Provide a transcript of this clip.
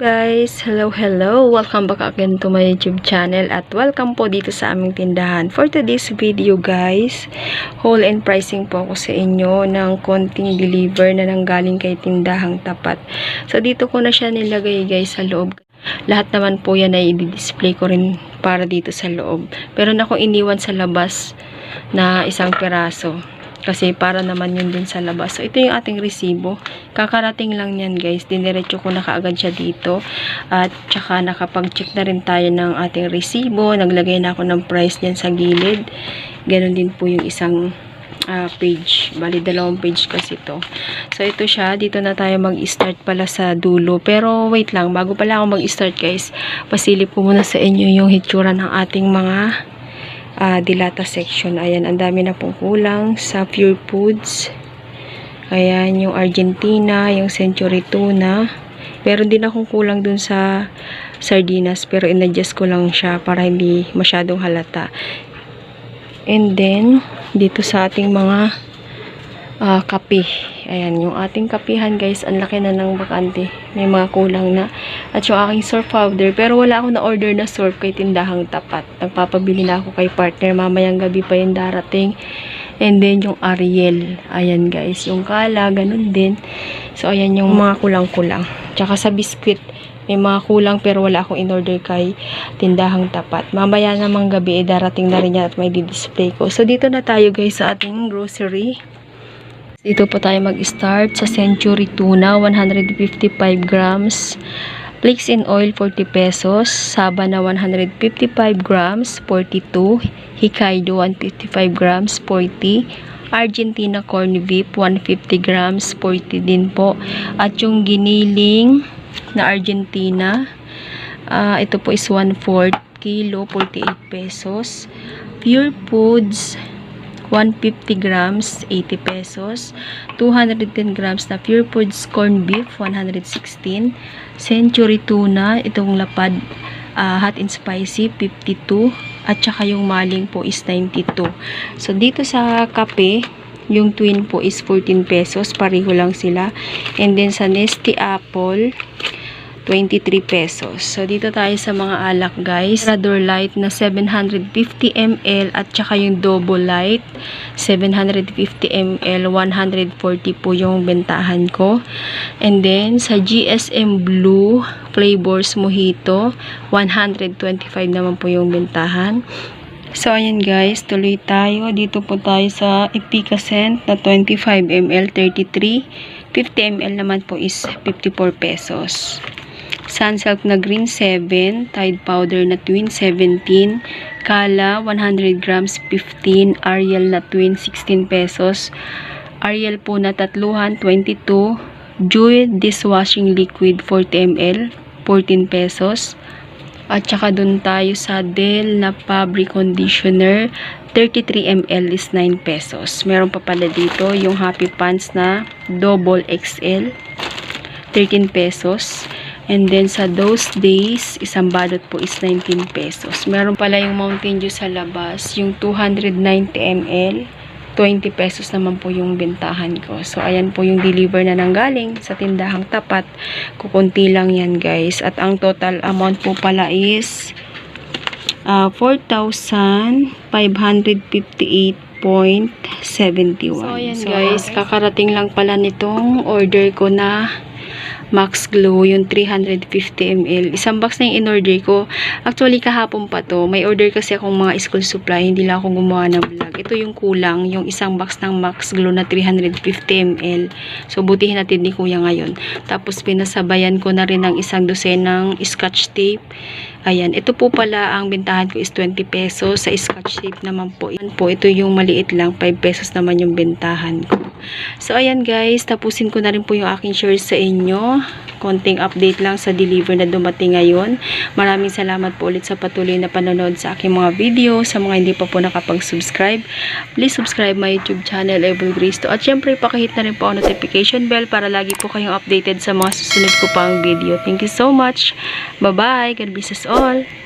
Guys, hello, welcome back again to my YouTube channel at welcome po dito sa aming tindahan. For today's video guys, haul and pricing po ako sa inyo ng konting deliver na nanggaling kay Tindahang Tapat. So dito ko na siya nilagay guys sa loob. Lahat naman po yan ay i-display ko rin para dito sa loob. Pero na akong iniwan sa labas na isang peraso. Kasi para naman yun din sa labas. So, ito yung ating resibo. Kakarating lang yan, guys. Diniretso ko na kaagad siya dito. At, tsaka nakapag-check na rin tayo ng ating resibo. Naglagay na ako ng price dyan sa gilid. Ganon din po yung isang page. Bali, 2 page kasi ito. So, ito siya. Dito na tayo mag-start pala sa dulo. Pero, wait lang. Bago pala ako mag-start, guys, pasilip ko muna sa inyo yung hitsura ng ating mga dilata section. Ayan, ang dami na pong kulang sa Pure Foods. Ayan, yung Argentina, yung Century Tuna. Pero din akong kulang dun sa sardinas. Pero in-adjust ko lang siya para hindi masyadong halata. And then, dito sa ating mga kape. Ayan, yung ating kapihan guys, ang laki na ng bakante. May mga kulang na. At yung aking surf powder, pero wala akong na-order na surf kay Tindahang Tapat. Nagpapabili na ako kay partner. Mamayang gabi pa yung darating. And then, yung Ariel. Ayan guys, yung Kala, ganun din. So, ayan yung mga kulang-kulang. Tsaka sa biskwit, may mga kulang pero wala akong in-order kay Tindahang Tapat. Mamaya namang gabi, darating na rin yan at may di-display ko. So, dito na tayo guys sa ating grocery. Dito po tayo mag-start sa Century Tuna, 155 grams. Flakes in oil, 40 pesos. Saba na 155 grams, 42. Hokkaido, 155 grams, 40. Argentina corned beef, 150 grams, 40 din po. At yung giniling na Argentina, ito po is 1/4 kilo, 48 pesos. Pure Foods, 150 grams, 80 pesos. 210 grams na Pure Foods corned beef, 116. Century Tuna, itong lapad, hot and spicy, 52. At saka yung maling po is 92. So, dito sa kape, yung twin po is 14 pesos. Pareho lang sila. And then sa Nesty Apple, 23 pesos. So, dito tayo sa mga alak, guys. Rador Light na 750 ml at saka yung Double Light, 750 ml, 140 po yung bentahan ko. And then, sa GSM Blue Flavors Mojito, 125 naman po yung bentahan. So, ayan guys, tuloy tayo. Dito po tayo sa Epicacent na 25 ml, 33. 50 ml naman po is 54 pesos. Sunsilk na green 7, Tide powder na twin 17, Kala 100 grams 15, Ariel na twin 16 pesos, Ariel po na tatluhan 22, Joy dishwashing liquid 40 ml 14 pesos. At saka dun tayo sa Del na fabric conditioner 33 ml is 9 pesos. Meron pa pala dito yung Happy Pants na double XL 13 pesos. And then, sa those days, isang balot po is 19 pesos. Meron pala yung Mountain Dew sa labas, yung 290 ml, 20 pesos naman po yung bentahan ko. So, ayan po yung deliver na nanggaling sa Tindahang Tapat. Kukunti lang yan, guys. At ang total amount po pala is 4,558.71. So, ayan guys, kakarating lang pala nitong order ko na Max Glow, yung 350 ml. Isang box na yung in-order ko. Actually, kahapon pa to. May order kasi akong mga school supply. Hindi lang ako gumawa ng vlog. Ito yung kulang. Yung isang box ng Max Glow na 350 ml. So, butihin natin ni Kuya ngayon. Tapos, pinasabayan ko na rin ng isang dosen ng scotch tape. Ayan. Ito po pala, ang bentahan ko is 20 pesos. Sa scotch tape naman po. Ito yung maliit lang. 5 pesos naman yung bentahan ko. So, ayan guys. Tapusin ko na rin po yung aking share sa inyo. Konting update lang sa deliver na dumating ngayon. Maraming salamat po ulit sa patuloy na panonood sa aking mga video. Sa mga hindi pa po nakapag-subscribe, please subscribe my YouTube channel, Ever Grace to. At syempre, pakihit na rin po ang notification bell para lagi po kayong updated sa mga susunod ko pang video. Thank you so much. Bye-bye. God bless us all.